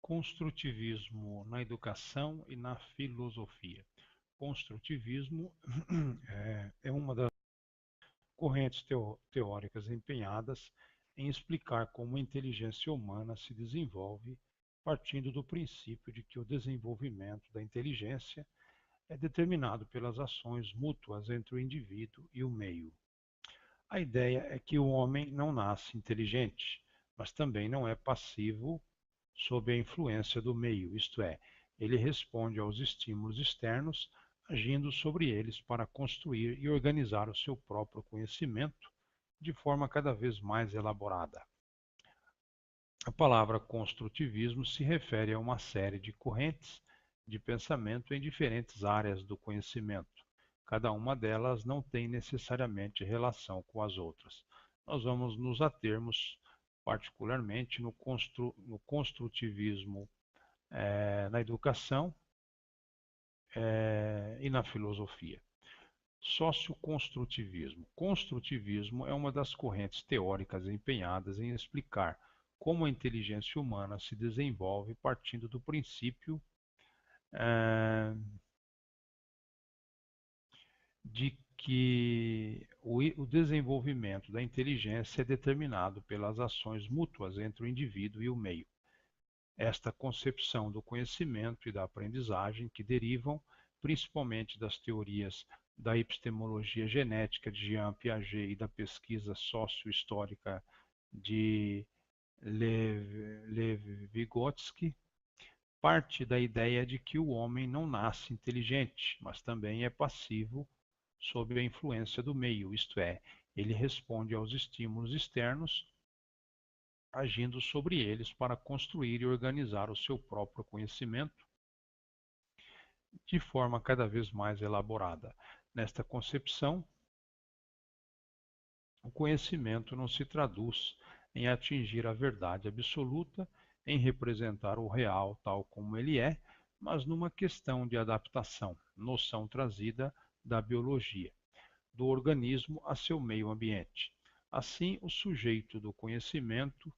Construtivismo na educação e na filosofia. Construtivismo é uma das correntes teóricas empenhadas em explicar como a inteligência humana se desenvolve, partindo do princípio de que o desenvolvimento da inteligência é determinado pelas ações mútuas entre o indivíduo e o meio. A ideia é que o homem não nasce inteligente, mas também não é passivo sob a influência do meio, isto é, ele responde aos estímulos externos, agindo sobre eles para construir e organizar o seu próprio conhecimento de forma cada vez mais elaborada. A palavra construtivismo se refere a uma série de correntes de pensamento em diferentes áreas do conhecimento. Cada uma delas não tem necessariamente relação com as outras. Nós vamos nos atermos particularmente no construtivismo na educação e na filosofia. Socioconstrutivismo. Construtivismo é uma das correntes teóricas empenhadas em explicar como a inteligência humana se desenvolve partindo do princípio de que o desenvolvimento da inteligência é determinado pelas ações mútuas entre o indivíduo e o meio. Esta concepção do conhecimento e da aprendizagem, que derivam principalmente das teorias da epistemologia genética de Jean Piaget e da pesquisa sócio-histórica de Lev Vygotsky, parte da ideia de que o homem não nasce inteligente, mas também é passivo sob a influência do meio, isto é, ele responde aos estímulos externos, agindo sobre eles para construir e organizar o seu próprio conhecimento de forma cada vez mais elaborada. Nesta concepção, o conhecimento não se traduz em atingir a verdade absoluta, em representar o real tal como ele é, mas numa questão de adaptação, noção trazida da biologia, do organismo a seu meio ambiente. Assim, o sujeito do conhecimento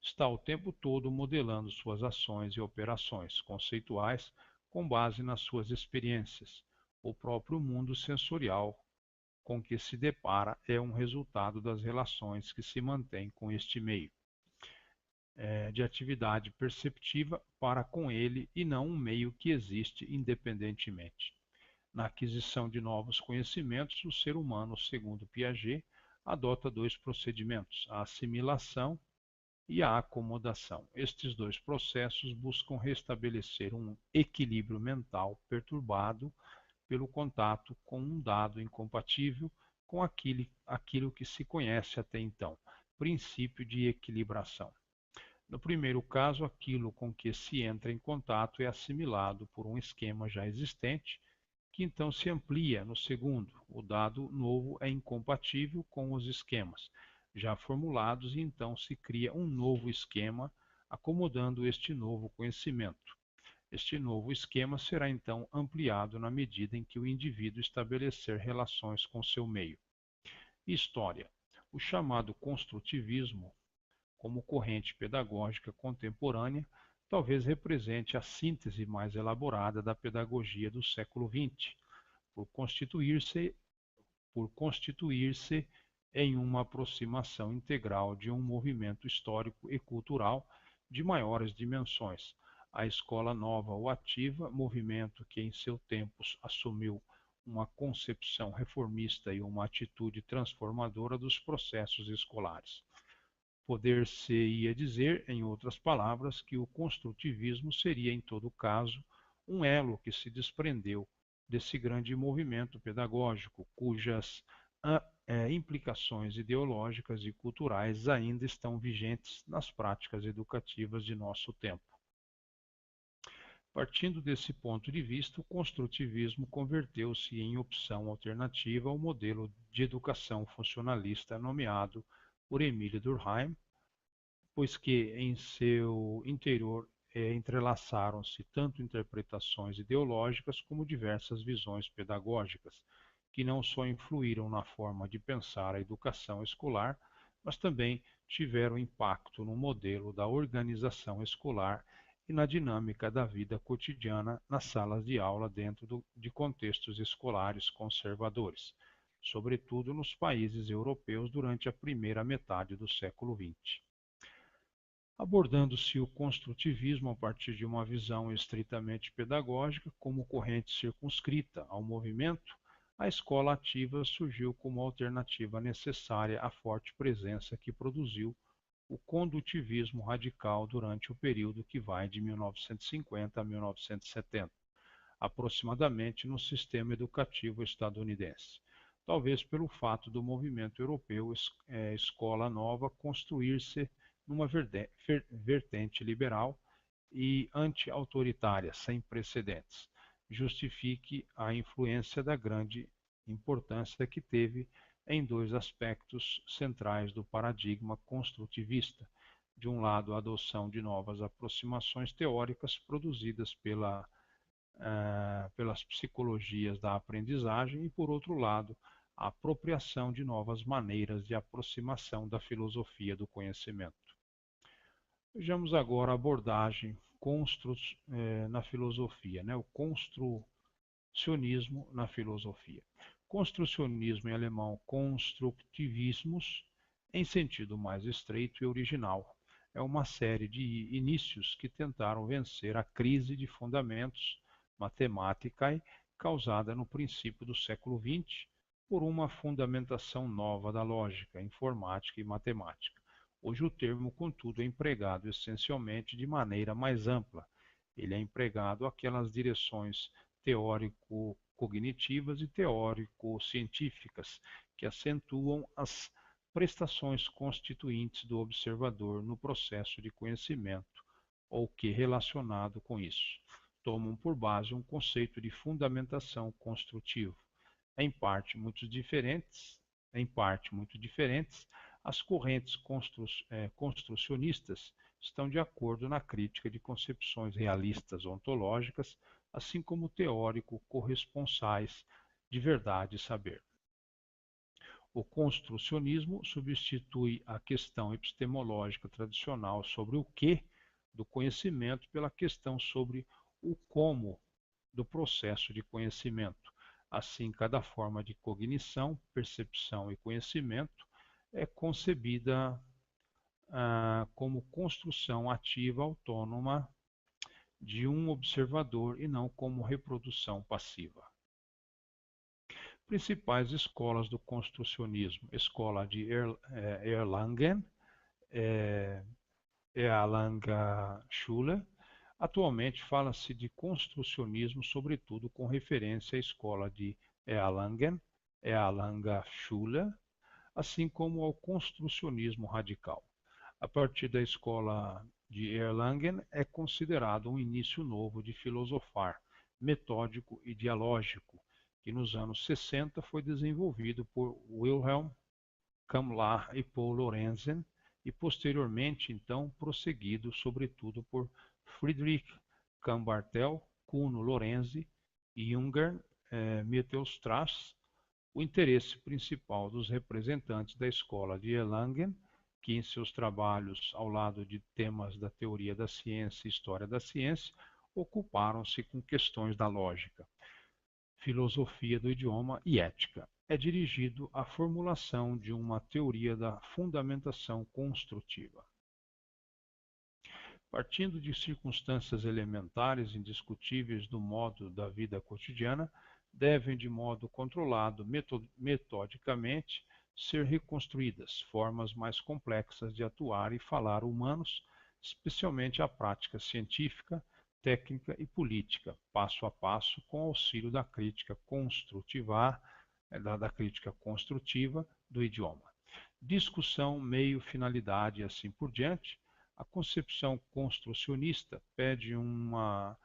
está o tempo todo modelando suas ações e operações conceituais com base nas suas experiências. O próprio mundo sensorial com que se depara é um resultado das relações que se mantém com este meio, de atividade perceptiva para com ele e não um meio que existe independentemente. Na aquisição de novos conhecimentos, o ser humano, segundo Piaget, adota dois procedimentos: a assimilação e a acomodação. Estes dois processos buscam restabelecer um equilíbrio mental perturbado pelo contato com um dado incompatível com aquilo que se conhece até então, princípio de equilibração. No primeiro caso, aquilo com que se entra em contato é assimilado por um esquema já existente, que então se amplia no segundo. O dado novo é incompatível com os esquemas já formulados e então se cria um novo esquema acomodando este novo conhecimento. Este novo esquema será então ampliado na medida em que o indivíduo estabelecer relações com seu meio. História. O chamado construtivismo, como corrente pedagógica contemporânea, talvez represente a síntese mais elaborada da pedagogia do século XX, por constituir-se em uma aproximação integral de um movimento histórico e cultural de maiores dimensões. A Escola Nova ou Ativa, movimento que em seu tempo assumiu uma concepção reformista e uma atitude transformadora dos processos escolares. Poder-se-ia dizer, em outras palavras, que o construtivismo seria, em todo caso, um elo que se desprendeu desse grande movimento pedagógico, cujas implicações ideológicas e culturais ainda estão vigentes nas práticas educativas de nosso tempo. Partindo desse ponto de vista, o construtivismo converteu-se em opção alternativa ao modelo de educação funcionalista nomeado por Emile Durkheim, pois que em seu interior entrelaçaram-se tanto interpretações ideológicas como diversas visões pedagógicas, que não só influíram na forma de pensar a educação escolar, mas também tiveram impacto no modelo da organização escolar e na dinâmica da vida cotidiana nas salas de aula dentro de contextos escolares conservadores, sobretudo nos países europeus durante a primeira metade do século XX. Abordando-se o construtivismo a partir de uma visão estritamente pedagógica, como corrente circunscrita ao movimento, a escola ativa surgiu como alternativa necessária à forte presença que produziu o condutivismo radical durante o período que vai de 1950 a 1970, aproximadamente no sistema educativo estadunidense. Talvez pelo fato do movimento europeu Escola Nova construir-se numa vertente liberal e anti-autoritária, sem precedentes, justifique a influência da grande importância que teve em dois aspectos centrais do paradigma construtivista. De um lado, a adoção de novas aproximações teóricas produzidas pelas psicologias da aprendizagem e, por outro lado, a apropriação de novas maneiras de aproximação da filosofia do conhecimento. Vejamos agora a abordagem na filosofia, o construcionismo na filosofia. Construcionismo em alemão, Konstruktivismus, em sentido mais estreito e original, é uma série de inícios que tentaram vencer a crise de fundamentos matemática causada no princípio do século XX por uma fundamentação nova da lógica, informática e matemática. Hoje o termo, contudo, é empregado essencialmente de maneira mais ampla. Ele é empregado àquelas direções teórico-cognitivas e teórico-científicas que acentuam as prestações constituintes do observador no processo de conhecimento, ou que, relacionado com isso, tomam por base um conceito de fundamentação construtivo. Em parte muito diferentes, as correntes construcionistas estão de acordo na crítica de concepções realistas ontológicas, assim como teórico-corresponsais de verdade e saber. O construcionismo substitui a questão epistemológica tradicional sobre o que do conhecimento pela questão sobre o como do processo de conhecimento. Assim, cada forma de cognição, percepção e conhecimento é concebida como construção ativa autônoma de um observador e não como reprodução passiva. Principais escolas do construcionismo: Escola de Erlangen, Erlanger-Schule. Atualmente fala-se de construcionismo, sobretudo com referência à escola de Erlangen, Erlanger-Schule, assim como ao construcionismo radical. A partir da escola de Erlangen é considerado um início novo de filosofar, metódico e dialógico, que nos anos 60 foi desenvolvido por Wilhelm Kamlar e Paul Lorenzen, e posteriormente, então, prosseguido sobretudo por Friedrich Cambartel, Kuno Lorenzi e Junger Mittelstrass. O interesse principal dos representantes da escola de Erlangen, que em seus trabalhos ao lado de temas da teoria da ciência e história da ciência, ocuparam-se com questões da lógica, filosofia do idioma e ética. É dirigido à formulação de uma teoria da fundamentação construtiva. Partindo de circunstâncias elementares indiscutíveis do modo da vida cotidiana, devem, de modo controlado, metodicamente, ser reconstruídas formas mais complexas de atuar e falar humanos, especialmente a prática científica, técnica e política, passo a passo, com auxílio da crítica construtiva, do idioma. Discussão, meio, finalidade e assim por diante. A concepção construcionista pede uma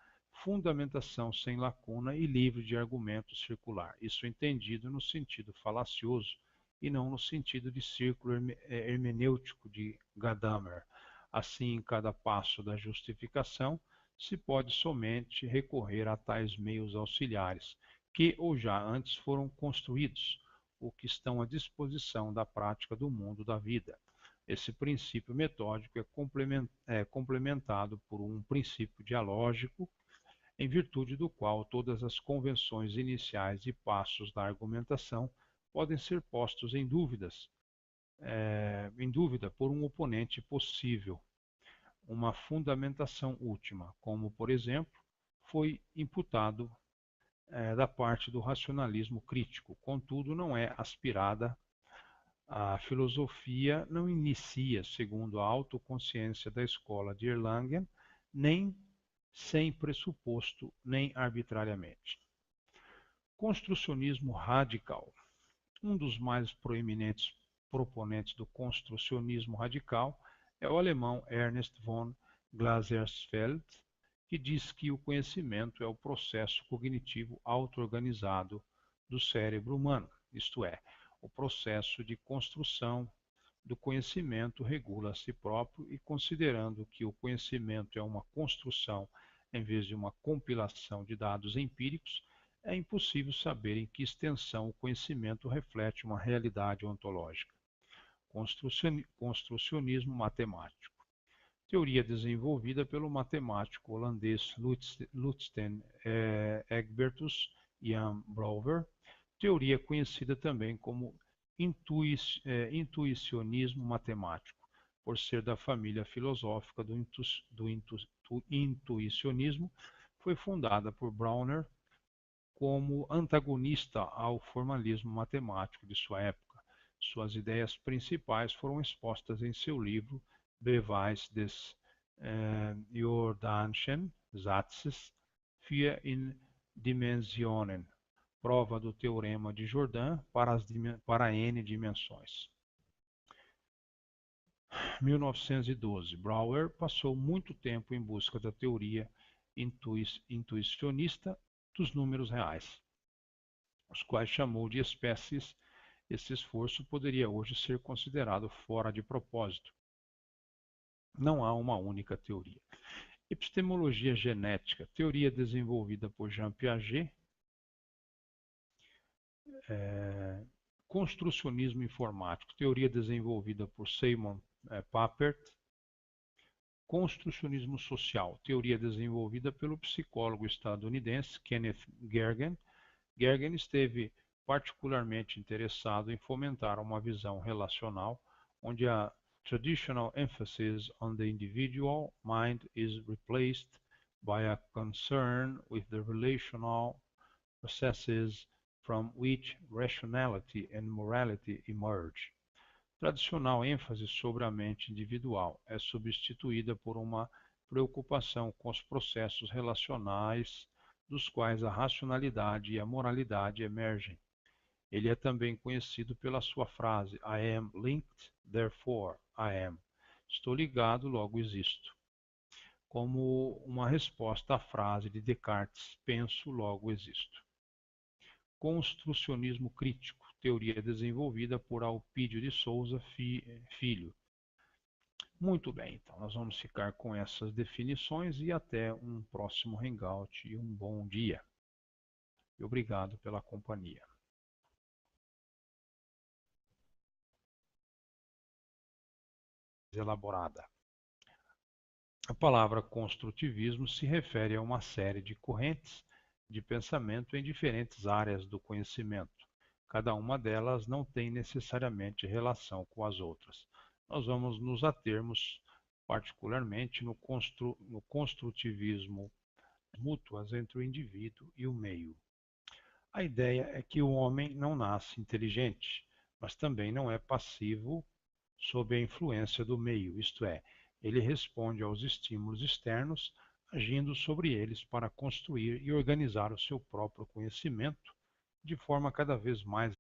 fundamentação sem lacuna e livre de argumento circular, isso entendido no sentido falacioso e não no sentido de círculo hermenêutico de Gadamer. Assim, em cada passo da justificação, se pode somente recorrer a tais meios auxiliares, que ou já antes foram construídos, ou que estão à disposição da prática do mundo da vida. Esse princípio metódico é complementado por um princípio dialógico, em virtude do qual todas as convenções iniciais e passos da argumentação podem ser postos em dúvida por um oponente possível, uma fundamentação última, como, por exemplo, foi imputado da parte do racionalismo crítico. Contudo, não é aspirada. A filosofia não inicia, segundo a autoconsciência da escola de Erlangen, nem sem pressuposto, nem arbitrariamente. Construcionismo radical. Um dos mais proeminentes proponentes do construcionismo radical é o alemão Ernst von Glasersfeld, que diz que o conhecimento é o processo cognitivo auto-organizado do cérebro humano, isto é, o processo de construção do conhecimento regula a si próprio e, considerando que o conhecimento é uma construção em vez de uma compilação de dados empíricos, é impossível saber em que extensão o conhecimento reflete uma realidade ontológica. Construcionismo matemático. Teoria desenvolvida pelo matemático holandês Lutsten Egbertus Jan Brouwer, teoria conhecida também como intuicionismo matemático, por ser da família filosófica do intuicionismo, foi fundada por Browner como antagonista ao formalismo matemático de sua época. Suas ideias principais foram expostas em seu livro Beweis des Jordanschen Satzes für in Dimensionen, prova do teorema de Jordan para n dimensões. 1912. Brouwer passou muito tempo em busca da teoria intuicionista dos números reais, os quais chamou de espécies. Esse esforço poderia hoje ser considerado fora de propósito. Não há uma única teoria. Epistemologia genética, teoria desenvolvida por Jean Piaget. Construcionismo informático, teoria desenvolvida por Simon Papert. Construcionismo social, teoria desenvolvida pelo psicólogo estadunidense Kenneth Gergen. Gergen esteve particularmente interessado em fomentar uma visão relacional onde a traditional emphasis on the individual mind is replaced by a concern with the relational processes from which rationality and morality emerge. Tradicional ênfase sobre a mente individual é substituída por uma preocupação com os processos relacionais dos quais a racionalidade e a moralidade emergem. Ele é também conhecido pela sua frase I am linked, therefore I am. Estou ligado, logo existo. Como uma resposta à frase de Descartes, penso, logo existo. Construcionismo crítico, teoria desenvolvida por Alpídio de Souza Filho. Muito bem, então nós vamos ficar com essas definições e até um próximo hangout e um bom dia. E obrigado pela companhia. Elaborada. A palavra construtivismo se refere a uma série de correntes de pensamento em diferentes áreas do conhecimento. Cada uma delas não tem necessariamente relação com as outras. Nós vamos nos atermos particularmente no construtivismo mútuas entre o indivíduo e o meio. A ideia é que o homem não nasce inteligente, mas também não é passivo sob a influência do meio, isto é, ele responde aos estímulos externos, agindo sobre eles para construir e organizar o seu próprio conhecimento de forma cada vez mais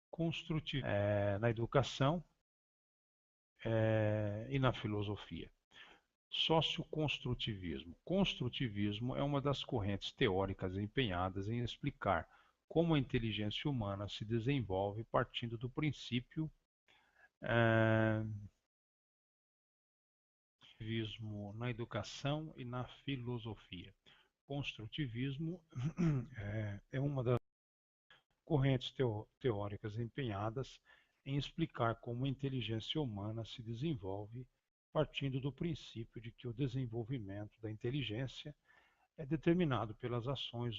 construtiva na educação e na filosofia. Socioconstrutivismo. Construtivismo é uma das correntes teóricas empenhadas em explicar como a inteligência humana se desenvolve partindo do princípio eh, construtivismo na educação e na filosofia. Construtivismo é uma das correntes teóricas empenhadas em explicar como a inteligência humana se desenvolve, partindo do princípio de que o desenvolvimento da inteligência é determinado pelas ações